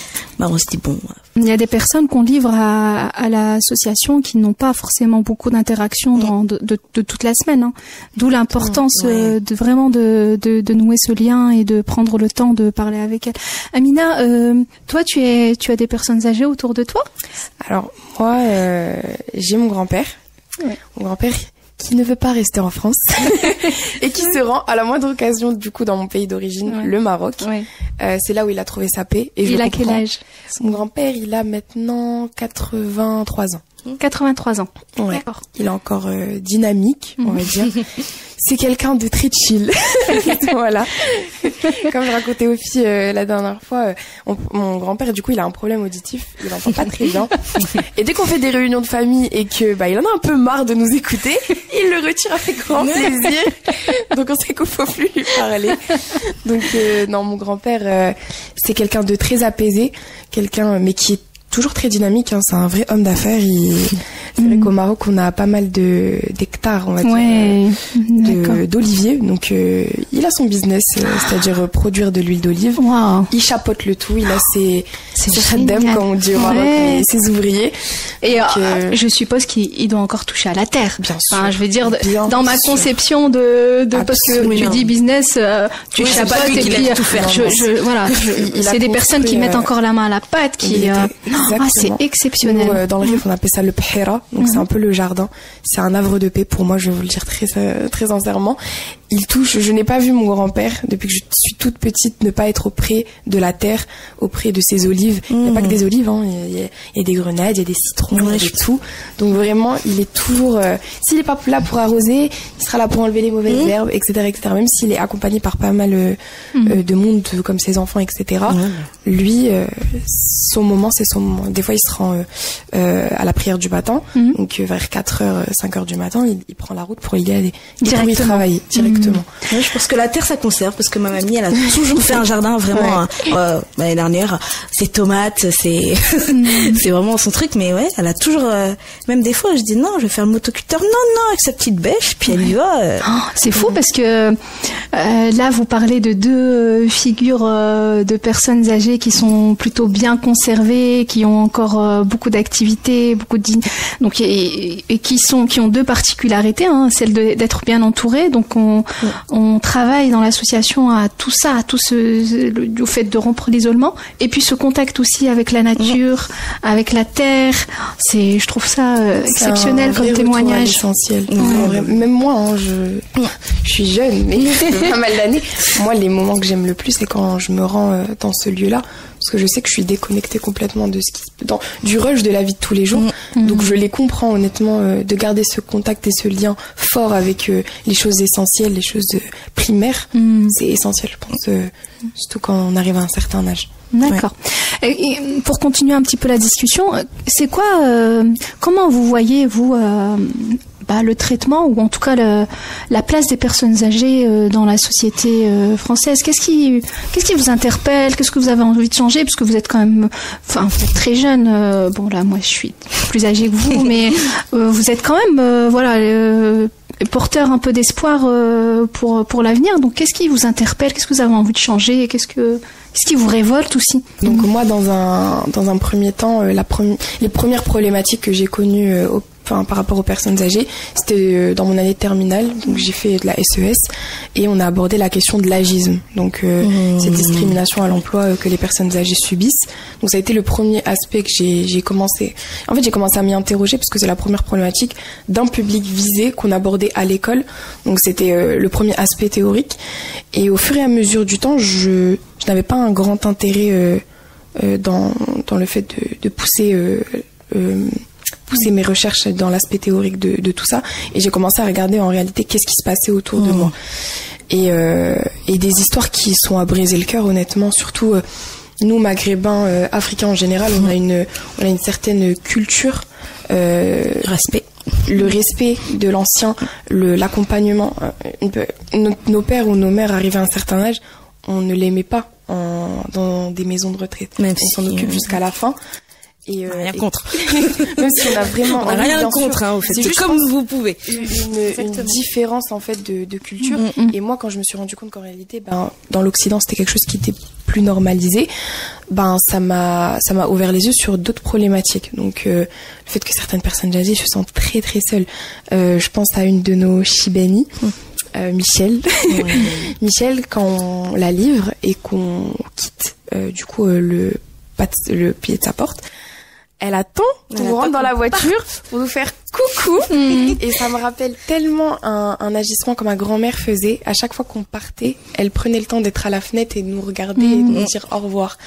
on se dit bon.
Il y a des personnes qu'on livre à l'association qui n'ont pas forcément beaucoup d'interactions de toute la semaine, hein. D'où l'importance de vraiment de nouer ce lien et de prendre le temps de parler avec elles. Amina, toi tu as des personnes âgées autour de toi?
Alors moi j'ai mon grand-père. Mon grand-père qui ne veut pas rester en France et qui se rend à la moindre occasion du coup dans mon pays d'origine, le Maroc. C'est là où il a trouvé sa paix. Et
il a quel âge?
Mon grand-père, il a maintenant 83 ans.
83 ans.
Ouais.
D'accord.
Il est encore dynamique, on va dire. C'est quelqu'un de très chill. Voilà. Comme je racontais aux filles la dernière fois, mon grand-père, du coup, il a un problème auditif. Il entend pas très bien. Et dès qu'on fait des réunions de famille et que il en a un peu marre de nous écouter, il le retire avec grand plaisir. Donc on sait qu'il faut plus lui parler. Donc non, mon grand-père, c'est quelqu'un de très apaisé, quelqu'un mais qui est toujours très dynamique, hein, c'est un vrai homme d'affaires. C'est vrai qu'au Maroc, on a pas mal d'hectares, on va dire, d'oliviers. Donc, il a son business, c'est-à-dire produire de l'huile d'olive.
Wow.
Il chapeaute le tout. Il a ses khaddam, comme on dit au Maroc, ses ouvriers.
Et je suppose qu'il doit encore toucher à la terre.
Bien sûr.
Enfin, je vais dire, dans ma conception parce que tu dis business, tu chapeautes et puis
tout faire.
C'est des personnes qui mettent encore la main à la pâte, c'est exceptionnel.
Nous, dans le Rif, on appelle ça le phera. Donc c'est un peu le jardin. C'est un havre de paix pour moi, je vais vous le dire très sincèrement. Il touche, je n'ai pas vu mon grand-père depuis que je suis toute petite ne pas être auprès de la terre, auprès de ses olives. Il n'y a pas que des olives, hein. Il y a des grenades, il y a des citrons, il y a tout. Donc vraiment, il est toujours, s'il n'est pas là pour arroser, il sera là pour enlever les mauvaises herbes, etc., etc. Même s'il est accompagné par pas mal de monde, comme ses enfants, etc. Lui, son moment, c'est son moment. Des fois, il se rend à la prière du matin, donc vers 4h, 5h du matin, il prend la route pour y aller, pour y travailler directement.
Ouais, je pense que la terre, ça conserve, parce que ma mamie, elle a toujours fait un jardin vraiment. L'année dernière, ses tomates, c'est vraiment son truc, mais ouais, elle a toujours. Même des fois, je dis non, je vais faire le motoculteur, non, avec sa petite bêche, puis elle y va.
C'est fou parce que là, vous parlez de deux figures de personnes âgées qui sont plutôt bien conservées, qui ont encore beaucoup d'activités, donc et qui ont deux particularités, hein, celle d'être bien entourées. Donc on travaille dans l'association à tout ça, au fait de rompre l'isolement, et puis ce contact aussi avec la nature, avec la terre. Je trouve ça exceptionnel comme témoignage.
Essentiel. Même moi, hein, je suis jeune, mais pas mal d'années. Moi, les moments que j'aime le plus, c'est quand je me rends dans ce lieu-là. Parce que je sais que je suis déconnectée complètement du rush de la vie de tous les jours. Donc je les comprends honnêtement, de garder ce contact et ce lien fort avec les choses essentielles, les choses primaires. C'est essentiel, je pense, surtout quand on arrive à un certain âge.
D'accord. Et pour continuer un petit peu la discussion, c'est quoi, comment vous voyez, vous, le traitement, ou en tout cas la place des personnes âgées dans la société française? Qu'est-ce qui vous interpelle? Qu'est-ce que vous avez envie de changer? Parce que vous êtes quand même, vous êtes très jeune. Bon là, moi je suis plus âgée que vous, mais vous êtes quand même, porteur un peu d'espoir pour l'avenir. Donc qu'est-ce qui vous interpelle? Qu'est-ce que vous avez envie de changer? Qu'est-ce qui vous révolte aussi?
Donc moi, dans un premier temps, les premières problématiques que j'ai connues par rapport aux personnes âgées, c'était dans mon année de terminale. Donc j'ai fait de la SES et on a abordé la question de l'agisme. Donc cette discrimination à l'emploi que les personnes âgées subissent. Donc ça a été le premier aspect que j'ai commencé à m'y interroger, parce que c'est la première problématique d'un public visé qu'on abordait à l'école. Donc c'était le premier aspect théorique. Et au fur et à mesure du temps, je n'avais pas un grand intérêt dans le fait de pousser mes recherches dans l'aspect théorique de tout ça, et j'ai commencé à regarder en réalité qu'est-ce qui se passait autour de moi, et des histoires qui sont à briser le cœur, honnêtement. Surtout nous, maghrébins, africains en général, on a une certaine culture, le respect de l'ancien, l'accompagnement. Nos pères ou nos mères arrivés à un certain âge, on ne les met pas dans des maisons de retraite.
Même
on s'en occupe jusqu'à la fin.
Rien contre.
Même si on a vraiment
rien contre, hein, c'est juste comme vous pouvez.
Une différence en fait de culture. Et moi, quand je me suis rendu compte qu'en réalité, dans l'Occident, c'était quelque chose qui était plus normalisé, ça m'a ouvert les yeux sur d'autres problématiques. Donc le fait que certaines personnes âgées se sentent très très seules. Je pense à une de nos Chibani. Michel. Michel, quand on la livre et qu'on quitte le pied de sa porte, elle attend qu'on rentre dans la voiture pour nous faire coucou. Et ça me rappelle tellement un agissement que ma grand-mère faisait. À chaque fois qu'on partait, elle prenait le temps d'être à la fenêtre et de nous regarder et de nous dire au revoir.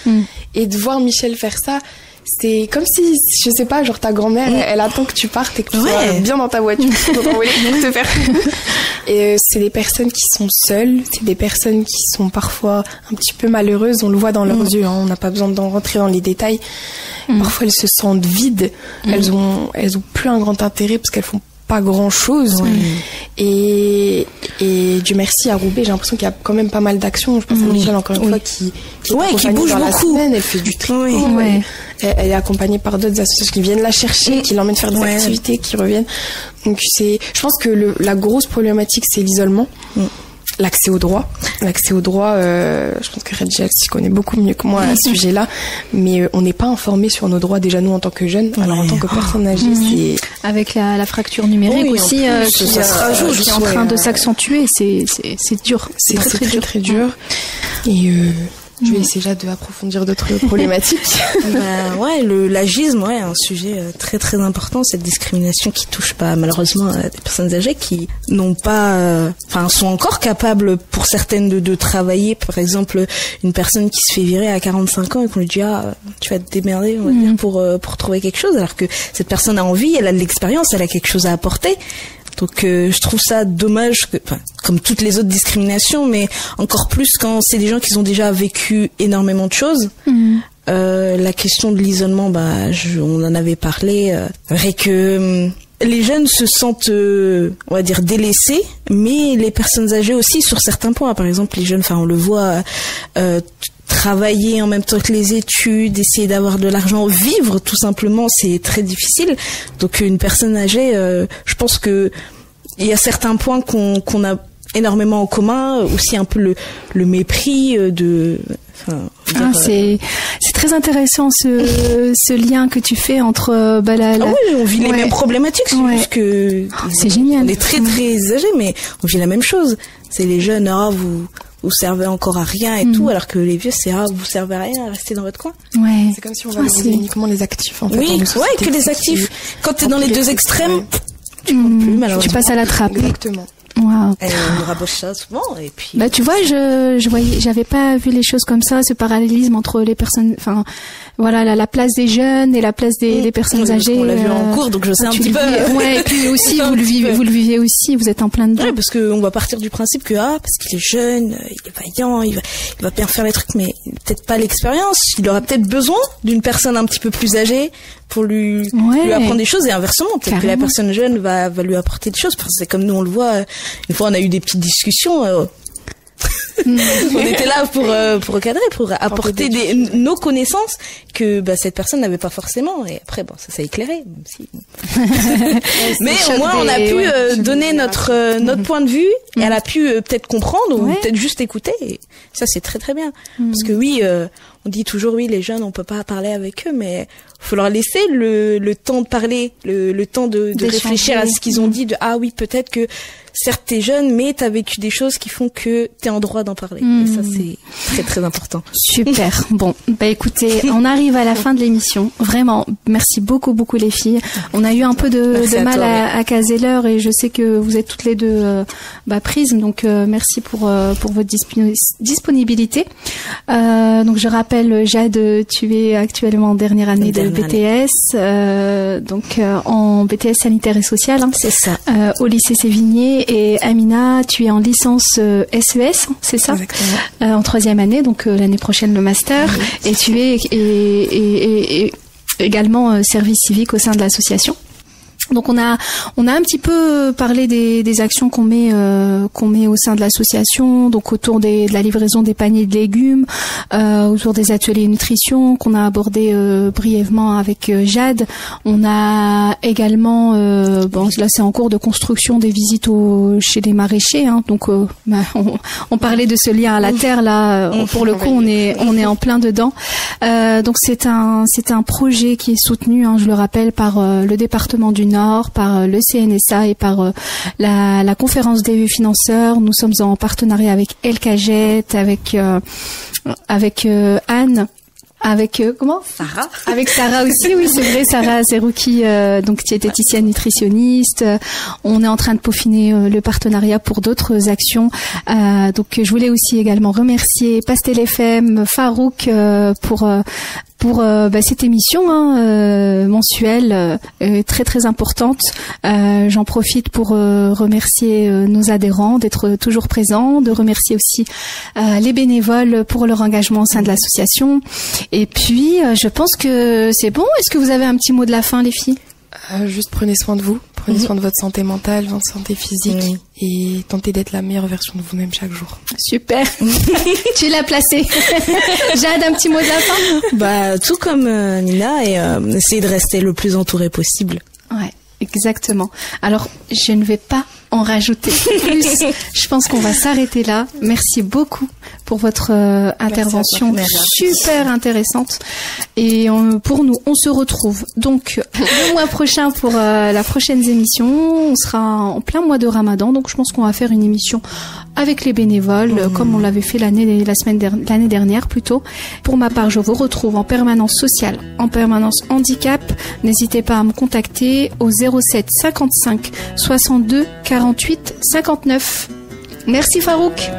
Et de voir Michel faire ça, c'est comme si, je sais pas, genre ta grand-mère, elle attend que tu partes et que tu sois bien dans ta voiture pour t'envoler pour te faire coucou. Et c'est des personnes qui sont seules, c'est des personnes qui sont parfois un petit peu malheureuses, on le voit dans leurs yeux, hein, on n'a pas besoin d'en rentrer dans les détails. Parfois elles se sentent vides, elles ont plus un grand intérêt parce qu'elles font pas grand-chose. Et Dieu merci, à Roubaix, j'ai l'impression qu'il y a quand même pas mal d'actions. Je pense à Michel, encore une fois, qui
bouge beaucoup.
Elle fait du tricot. Elle est accompagnée par d'autres associations qui viennent la chercher, qui l'emmènent faire des activités, qui reviennent. Donc je pense que la grosse problématique, c'est l'isolement. L'accès au droit. Je pense que Redja s'y connaît beaucoup mieux que moi à ce sujet-là, mais on n'est pas informé sur nos droits déjà nous en tant que jeunes. Alors en tant que personne âgée, c'est
avec la fracture numérique aussi qui est en train de s'accentuer. C'est dur.
C'est très dur. Et je vais essayer déjà d'approfondir d'autres problématiques.
L'agisme, un sujet très très important, cette discrimination qui touche pas malheureusement des personnes âgées qui n'ont pas, sont encore capables pour certaines de travailler. Par exemple, une personne qui se fait virer à 45 ans et qu'on lui dit tu vas te démerder, on va dire, pour trouver quelque chose, alors que cette personne a envie, elle a de l'expérience, elle a quelque chose à apporter. Donc je trouve ça dommage comme toutes les autres discriminations, mais encore plus quand c'est des gens qui ont déjà vécu énormément de choses. La question de l'isolement, on en avait parlé, vrai que les jeunes se sentent, on va dire, délaissés, mais les personnes âgées aussi sur certains points. Par exemple, les jeunes, on le voit, travailler en même temps que les études, essayer d'avoir de l'argent, vivre tout simplement, c'est très difficile. Donc une personne âgée, je pense que il y a certains points qu'on a énormément en commun, aussi un peu le mépris de...
c'est très intéressant ce lien que tu fais entre
on vit les mêmes problématiques, c'est juste que
c'est génial.
On est très très âgés, mais on vit la même chose. C'est les jeunes, vous servez encore à rien et tout, alors que les vieux, c'est vous servez à rien, restez dans votre coin.
C'est comme si on valorisait uniquement les actifs, en fait.
Que les actifs. Quand t'es dans les deux extrêmes, tu comptes plus, malheureusement.
Tu passes à la trappe.
Exactement.
Wow.
On raboche ça souvent et puis.
Tu vois, j'avais pas vu les choses comme ça, ce parallélisme entre les personnes, la place des jeunes et la place des personnes âgées.
On l'a vu en cours, donc je sais un petit peu.
Et puis aussi vous le vivez aussi, vous êtes en plein dedans.
Parce que on va partir du principe que parce qu'il est jeune, il est vaillant, il va bien faire les trucs, mais peut-être pas l'expérience. Il aura peut-être besoin d'une personne un petit peu plus âgée pour lui apprendre des choses, et inversement, peut-être que la personne jeune va lui apporter des choses. Parce que c'est comme nous on le voit. Une fois on a eu des petites discussions. On était là pour recadrer, pour apporter nos connaissances que cette personne n'avait pas forcément, et après ça s'est éclairé même si... mais au moins on a pu donner notre point de vue, et elle a pu peut-être comprendre ou peut-être juste écouter, et ça c'est très très bien. Parce que on dit toujours les jeunes on peut pas parler avec eux, mais faut leur laisser le temps de parler, le temps de réfléchir à ce qu'ils ont dit, peut-être que certes t'es jeune, mais t'as vécu des choses qui font que t'es en droit d'en parler. Et ça c'est très très important.
Super. Bon, écoutez, on arrive à la fin de l'émission. Vraiment, merci beaucoup les filles. On a eu un peu de mal à caser l'heure, et je sais que vous êtes toutes les deux prises, donc merci pour votre disponibilité. Donc je rappelle, Jade, tu es actuellement en dernière année de BTS, en BTS sanitaire et social,
c'est ça,
au lycée Sévigné. Et Amina, tu es en licence SES, c'est ça?
Exactement.
En 3e année, donc l'année prochaine le master. Et tu es également service civique au sein de l'association. Donc on a un petit peu parlé des actions qu'on met au sein de l'association, donc autour de la livraison des paniers de légumes, autour des ateliers nutrition qu'on a abordé brièvement avec Jade. On a également là c'est en cours de construction des visites chez les maraîchers, donc on parlait de ce lien à la terre là, pour le coup on est en plein dedans. Donc c'est un projet qui est soutenu, je le rappelle, par le département du Nord, par le CNSA et par la conférence des financeurs. Nous sommes en partenariat avec El Caget, avec Anne, avec
Sarah.
Avec Sarah aussi, oui c'est vrai, Sarah Zerouki, donc diététicienne nutritionniste. On est en train de peaufiner le partenariat pour d'autres actions. Donc je voulais aussi également remercier Pastel FM, Farouk pour cette émission mensuelle très très importante. J'en profite pour remercier nos adhérents d'être toujours présents, de remercier aussi les bénévoles pour leur engagement au sein de l'association. Et puis je pense que c'est bon. Est-ce que vous avez un petit mot de la fin, les filles?
Juste prenez soin de vous, prenez soin de votre santé mentale, votre santé physique et tentez d'être la meilleure version de vous-même chaque jour.
Super. Tu l'as placé. Jade, un petit mot de la fin?
Tout comme Nina, et essayer de rester le plus entouré possible.
Ouais, exactement. Alors, je ne vais pas en rajouter plus. Je pense qu'on va s'arrêter là. Merci beaucoup pour votre intervention super intéressante. Et pour nous, on se retrouve donc le mois prochain pour la prochaine émission. On sera en plein mois de Ramadan, donc je pense qu'on va faire une émission avec les bénévoles, comme on l'avait fait l'année dernière plutôt. Pour ma part, je vous retrouve en permanence sociale, en permanence handicap. N'hésitez pas à me contacter au 07 55 62 48 59. Merci Farouk.